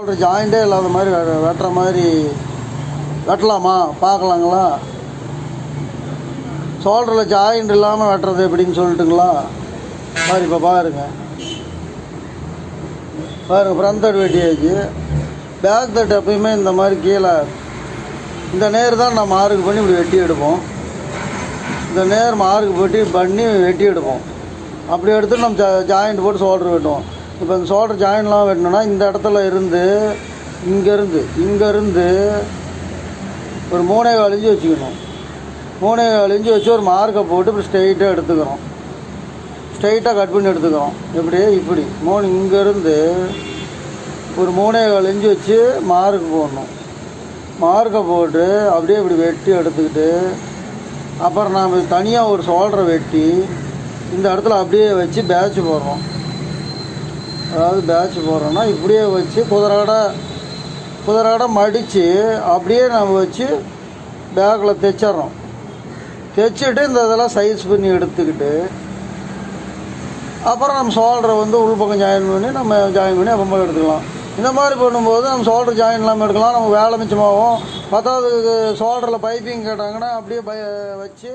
ஒரு ஜாயிண்டே இல்லாத மாதிரி வெட்டுற மாதிரி வெட்டலாமா பார்க்கலாங்களா? ஷோல்டரில் ஜாயிண்ட் இல்லாமல் வெட்டுறது எப்படின்னு சொல்லிட்டுங்களா? மாதிரி இப்போ பாருங்கள் ஃப்ரண்ட் தட்டு வெட்டியாச்சு. பேக் தட்டு எப்பயுமே இந்த மாதிரி கீழே இந்த நேர் தான் நான் மார்க் பண்ணி இப்படி வெட்டி எடுப்போம். இந்த நேர் மார்க் பண்ணி வெட்டி எடுப்போம். அப்படி எடுத்து நம்ம ஜாயிண்ட் போட்டு ஷோல்டர் வெட்டுவோம். இப்போ இந்த ஷோல்டர் ஜாயின்ட்லாம் வெட்டணும்னா இந்த இடத்துல இருந்து இங்கேருந்து ஒரு 3.25 இன்ச்சு வச்சுக்கணும். 3.25 இன்ச்சு வச்சு ஒரு மார்க்கை போட்டு இப்படி ஸ்ட்ரெயிட்டாக எடுத்துக்கிறோம். ஸ்ட்ரெயிட்டாக கட் பண்ணி எடுத்துக்கிறோம். இப்படி இங்கேருந்து ஒரு 3.25 இன்ச்சு வச்சு மார்க்கு போடணும். மார்க்கை போட்டு அப்படியே இப்படி வெட்டி எடுத்துக்கிட்டு அப்புறம் நாம் தனியாக ஒரு ஷோல்டரை வெட்டி இந்த இடத்துல அப்படியே வச்சு பேட்ச் போடுறோம். அதாவது பேட்ச் போடுறோன்னா இப்படியே வச்சு குதிராட மடித்து அப்படியே நம்ம வச்சு பேக்கில் தைச்சிட்றோம். தைச்சிட்டு இந்த இதெல்லாம் சைஸ் பண்ணி எடுத்துக்கிட்டு அப்புறம் நம்ம ஷோல்டரை உள்பக்கம் ஜாயின் பண்ணி அப்புறமா எடுத்துக்கலாம். இந்த மாதிரி பண்ணும்போது நம்ம ஷோல்டர் ஜாயின் இல்லாமல் எடுக்கலாம். நம்ம வேலை மிச்சமாகும். 10வது ஷோல்டரில் பைப்பிங் கேட்டாங்கன்னா அப்படியே வச்சு